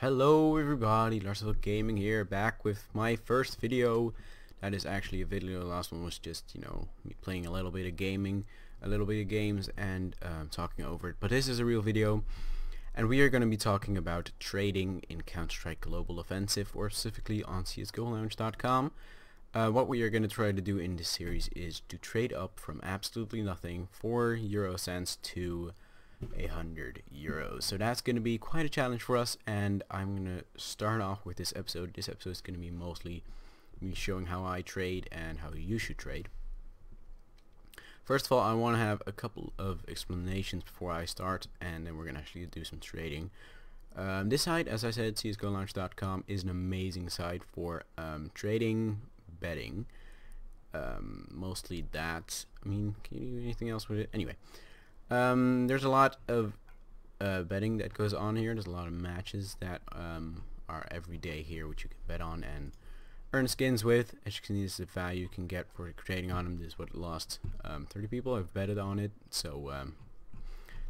Hello everybody, Larsville Gaming here, back with my first video. That is actually a video. The last one was just, me playing a little bit of gaming, a little bit of games, and talking over it. But this is a real video, and we are going to be talking about trading in Counter-Strike Global Offensive, or specifically on Csgolounge.com. What we are going to try to do in this series is to trade up from absolutely nothing, 4 euro cents, to 100 euros. So that's going to be quite a challenge for us, and I'm going to start off with this episode. This episode is going to be mostly me showing how I trade and how you should trade. First of all, I want to have a couple of explanations before I start, and then we're going to actually do some trading. This site, as I said, Csgolounge.com, is an amazing site for trading, betting, mostly that. I mean, can you do anything else with it? Anyway. There's a lot of betting that goes on here. There's a lot of matches that are every day here, which you can bet on and earn skins with. As you can see, this is the value you can get for trading on them. This is what lost 30 people have betted on it. So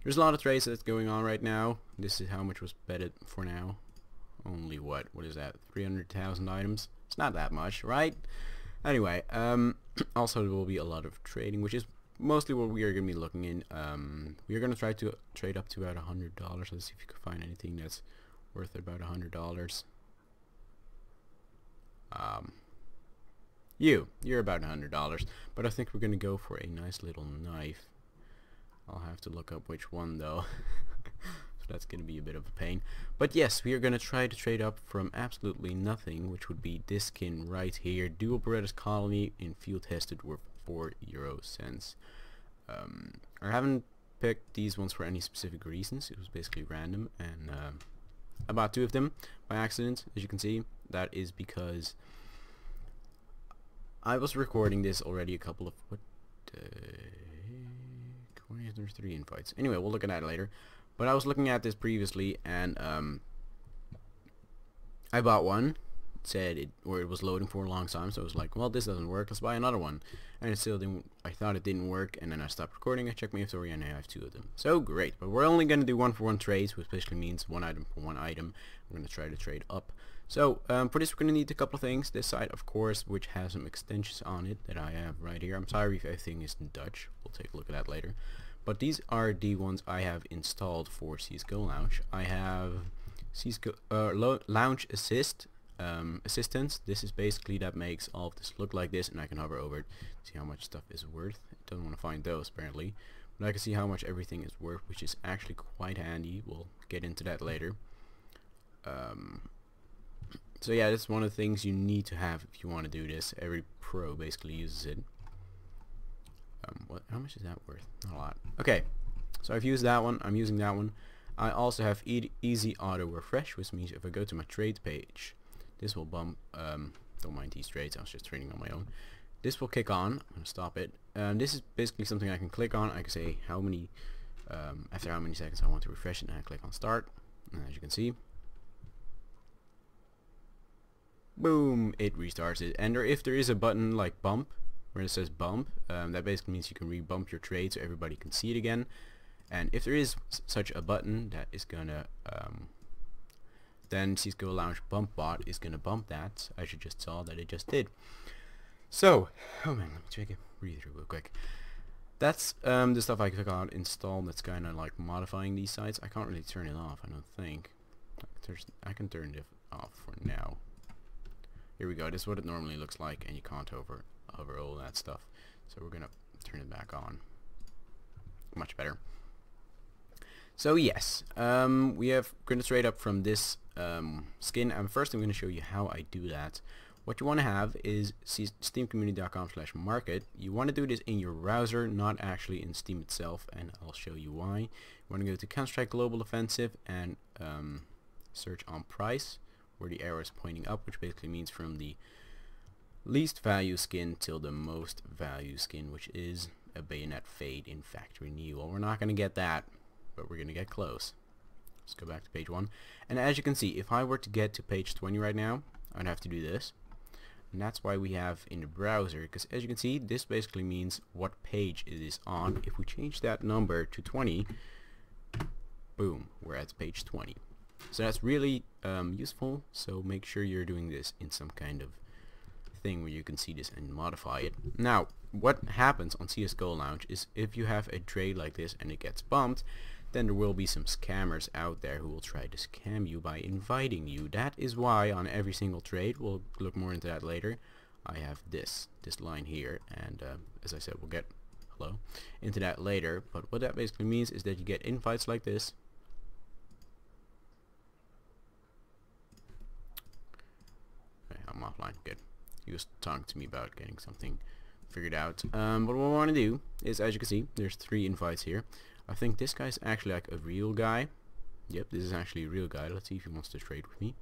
there's a lot of trades that's going on right now. This is how much was betted for now. Only what is that? 300,000 items. It's not that much, right? Anyway, also there will be a lot of trading, which is mostly what we are going to be looking in. We are going to try to trade up to about $100. Let's see if you can find anything that's worth about $100. You're about $100, but I think we're going to go for a nice little knife. I'll have to look up which one though. So that's going to be a bit of a pain. But yes, we are going to try to trade up from absolutely nothing, which would be this skin right here, Dual Berettas Colony in field tested worth 4 euro cents. I haven't picked these ones for any specific reasons. It was basically random, and I bought 2 of them by accident. As you can see, that is because I was recording this already a couple of there's 3 invites. Anyway, we'll look at that later. But I was looking at this previously, and I bought one. Said it was loading for a long time, so I was like, well, this doesn't work, let's buy another one. And it still didn't. I thought it didn't work, and then I stopped recording. I checked my inventory, and I have 2 of them. So great. But we're only going to do 1-for-1 trades, which basically means 1 item for 1 item. We're going to try to trade up. So for this, we're going to need a couple of things. This site, of course, which has some extensions on it that I have right here. I'm sorry if everything is in Dutch. We'll take a look at that later. But these are the ones I have installed for Csgolounge. I have Launch Assist. Assistance. This is basically that makes all of this look like this, and I can hover over it, see how much stuff is worth. I don't want to find those apparently, but I can see how much everything is worth, which is actually quite handy. We'll get into that later. So yeah, that's one of the things you need to have if you want to do this. Every pro basically uses it. How much is that worth? Not a lot. Okay, so I've used that one. I'm using that one. I also have easy auto refresh, which means if I go to my trade page, this will bump, don't mind these trades, I was just trading on my own. This will kick on. I'm going to stop it. This is basically something I can click on. I can say how many, after how many seconds I want to refresh it, and I click on start. And as you can see, boom, it restarts it. And if there is a button like bump, where it says bump, that basically means you can re-bump your trade so everybody can see it again. And if there is such a button, that is going to, then Csgolounge bump bot is going to bump that. I should just saw that it just did. So, oh man, let me check it, breathe through real quick. That's the stuff I click on install. That's kind of like modifying these sites. I can't really turn it off, I don't think. I can turn it off for now. Here we go. This is what it normally looks like, and you can't hover all that stuff. So we're gonna turn it back on. Much better. So yes, we have going to trade up from this skin, and first I'm going to show you how I do that. What you want to have is steamcommunity.com/market. You want to do this in your browser, not actually in Steam itself, and I'll show you why. You want to go to Counter-Strike Global Offensive and search on price, where the arrow is pointing up, which basically means from the least value skin till the most value skin, which is a Bayonet Fade in factory new. Well, we're not going to get that, but we're going to get close. Let's go back to page 1. And as you can see, if I were to get to page 20 right now, I'd have to do this. And that's why we have in the browser, because as you can see, this basically means what page it is on. If we change that number to 20, boom, we're at page 20. So that's really useful, so make sure you're doing this in some kind of thing where you can see this and modify it. Now, what happens on Csgolounge is if you have a trade like this and it gets bumped, then there will be some scammers out there who will try to scam you by inviting you. That is why on every single trade, we'll look more into that later, I have this line here, and as I said, we'll get into that later. But what that basically means is that you get invites like this. Okay, I'm offline. Good. He was talking to me about getting something figured out. But what we want to do is, as you can see, there's 3 invites here. I think this guy's actually like a real guy. Yep, this is actually a real guy. Let's see if he wants to trade with me.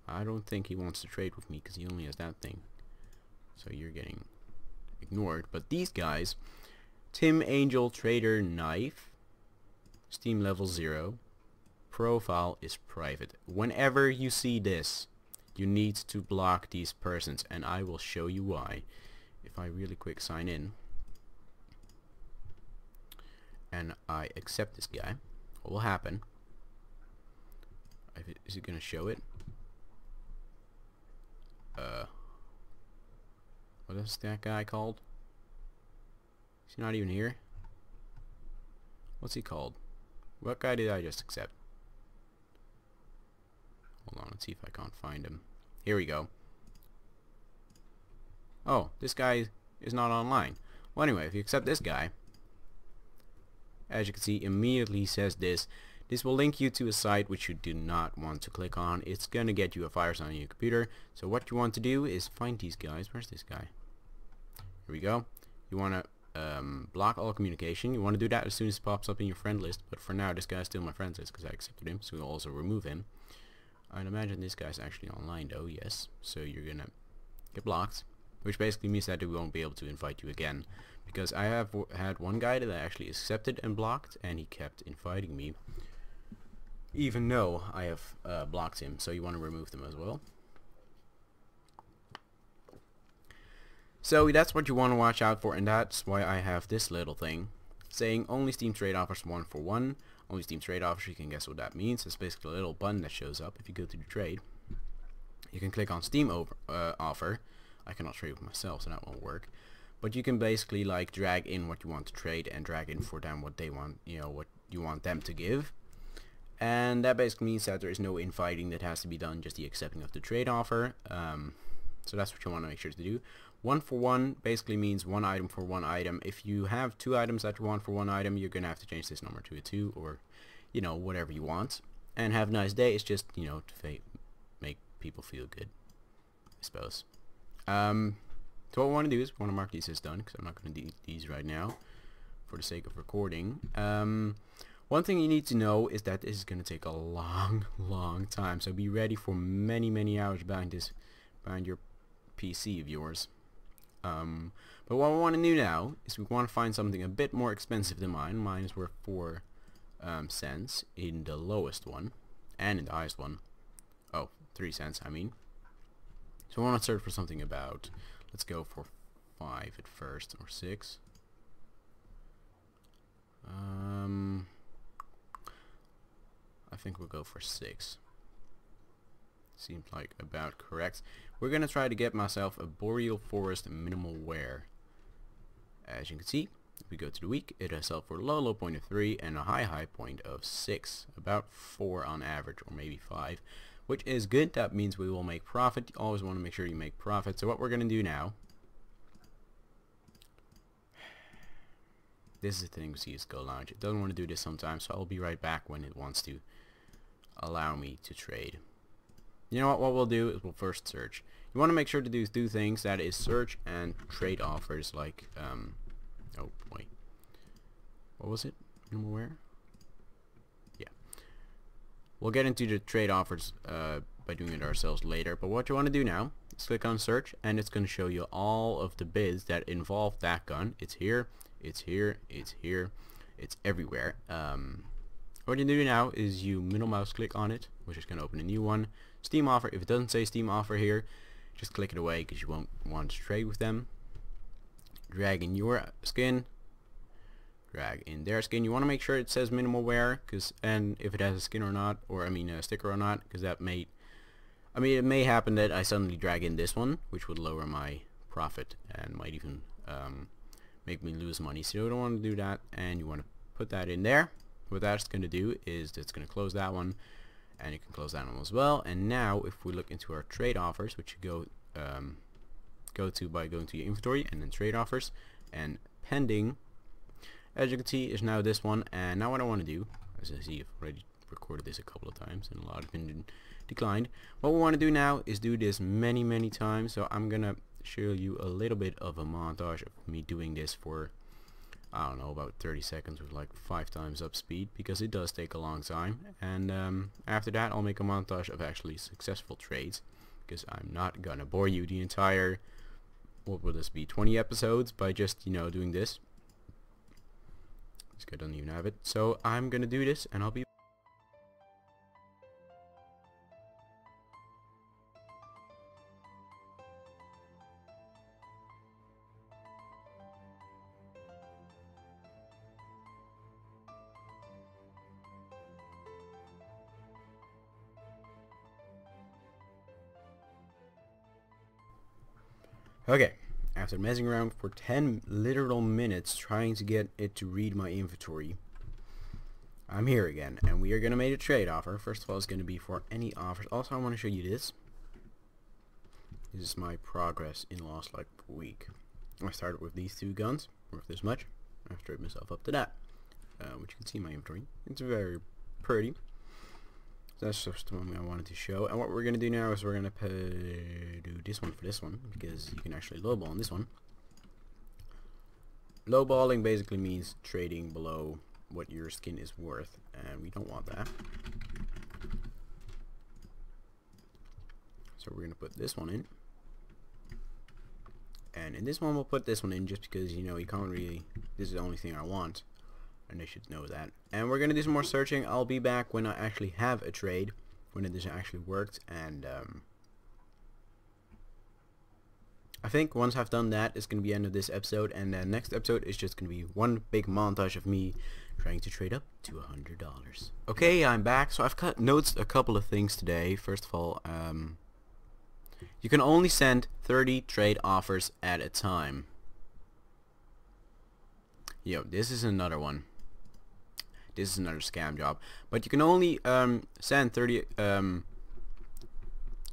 I don't think he wants to trade with me because he only has that thing. So you're getting ignored. But these guys, Tim Angel Trader Knife, Steam level 0, profile is private. Whenever you see this, you need to block these persons, and I will show you why. If I really quick sign in and I accept this guy, what will happen? Is it gonna show it? What is that guy called? Is he not even here? What's he called? What guy did I just accept? Hold on, let's see if I can't find him. Here we go. Oh, this guy is not online. Well, anyway, if you accept this guy, as you can see, immediately says this. This will link you to a site which you do not want to click on. It's gonna get you a virus on your computer. So what you want to do is find these guys. Where's this guy? Here we go. You want to block all communication. You want to do that as soon as it pops up in your friend list. But for now, this guy's still my friend list because I accepted him. So we'll also remove him. I'd imagine this guy's actually online though. Yes. So you're gonna get blocked, which basically means that we won't be able to invite you again. Because I have had one guy that I actually accepted and blocked, and he kept inviting me, even though I have blocked him. So you want to remove them as well. So that's what you want to watch out for, and that's why I have this little thing saying only Steam trade offers 1 for 1. Only Steam trade offers. You can guess what that means. It's basically a little button that shows up if you go to the trade. You can click on Steam offer. I cannot trade with myself, so that won't work. But you can basically like drag in what you want to trade and drag in for them what they want, you know, what you want them to give. And that basically means that there is no inviting that has to be done, just the accepting of the trade offer. So that's what you want to make sure to do. 1 for 1 basically means 1 item for 1 item. If you have 2 items that you want for 1 item, you're going to have to change this number to a 2, or, you know, whatever you want. And have a nice day. It's just, you know, to make people feel good, I suppose. So what we want to do is we want to mark these as done, because I'm not going to delete these right now for the sake of recording. One thing you need to know is that this is going to take a long time. So be ready for many hours behind your PC of yours. But what we want to do now is we want to find something a bit more expensive than mine. Mine is worth 4 cents in the lowest one, and in the highest one. Oh, 3 cents, I mean. So I want to search for something about, let's go for 5 at first, or 6. I think we'll go for 6. Seems like about correct. We're gonna try to get myself a boreal forest minimal wear. As you can see, if we go to the week, it has sell for a low point of 3 and a high point of 6, about 4 on average, or maybe 5, which is good. That means we will make profit. You always want to make sure you make profit. So what we're gonna do now, this is the thing with Csgolounge. It doesn't want to do this sometimes, so I'll be right back when it wants to allow me to trade. You know what we'll do is we'll first search. You want to make sure to do 2 things, that is search and trade offers, like oh boy, what was it? Minimal wear? Yeah, we'll get into the trade offers by doing it ourselves later, but what you want to do now is click on search, and it's going to show you all of the bids that involve that gun. It's here, it's here, it's here, it's everywhere. What you do now is you middle mouse click on it, which is going to open a new one. Steam offer. If it doesn't say Steam offer here, just click it away because you won't want to trade with them. Drag in your skin, drag in their skin. You want to make sure it says minimal wear, and if it has a skin or not, or I mean a sticker or not, because that may, I mean, it may happen that I suddenly drag in this one, which would lower my profit and might even make me lose money. So you don't want to do that, and you want to put that in there. What that's going to do is it's going to close that one, and you can close that one as well. And now if we look into our trade offers, which you go to by going to your inventory and then trade offers, and pending, as you can see, is now this one. And now what I want to do, as I see I've already recorded this a couple of times and a lot have been declined, what we want to do now is do this many times. So I'm gonna show you a little bit of a montage of me doing this for, I don't know, about 30 seconds with like 5 times up speed, because it does take a long time. And after that I'll make a montage of actually successful trades, because I'm not gonna bore you the entire, what will this be, 20 episodes by just, you know, doing this. This guy doesn't even have it. So I'm gonna do this and I'll be okay. After messing around for 10 literal minutes trying to get it to read my inventory, I'm here again, and we are going to make a trade offer. First of all, it's going to be for any offers. Also, I want to show you this. This is my progress in the last like week. I started with these 2 guns, worth this much. I've traded myself up to that, which you can see in my inventory. It's very pretty. That's just the one I wanted to show. And what we're going to do now is we're going to do this one for this one, because you can actually lowball on this one. Lowballing basically means trading below what your skin is worth, and we don't want that. So we're going to put this one in. And in this one we'll put this one in just because, you know, you can't really, this is the only thing I want. And they should know that. And we're gonna do some more searching. I'll be back when I actually have a trade, when it has actually worked. And I think once I've done that, it's gonna be the end of this episode. And the next episode is just gonna be one big montage of me trying to trade up to $100. Okay, I'm back. So I've cut notes a couple of things today. First of all, you can only send 30 trade offers at a time. Yo, this is another one. This is another scam job, but you can only send 30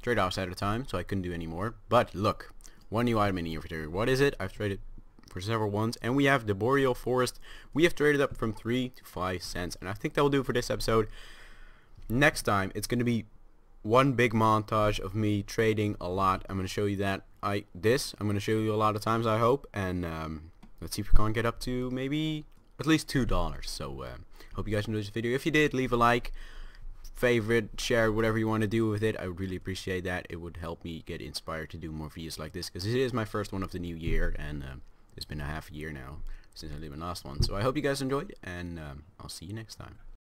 trade-offs at a time, so I couldn't do any more. But look, one new item in the inventory. What is it? I've traded for several ones, and we have the Boreal Forest. We have traded up from 3 to 5 cents, and I think that will do for this episode. Next time, it's going to be one big montage of me trading a lot. I'm going to show you that. I'm going to show you a lot of times, I hope, and let's see if we can't get up to maybe at least $2. So hope you guys enjoyed this video. If you did, leave a like, favorite, share, whatever you want to do with it. I would really appreciate that. It would help me get inspired to do more videos like this, because it is my first one of the new year, and it's been a half a year now since I did my last one. So I hope you guys enjoyed, and I'll see you next time.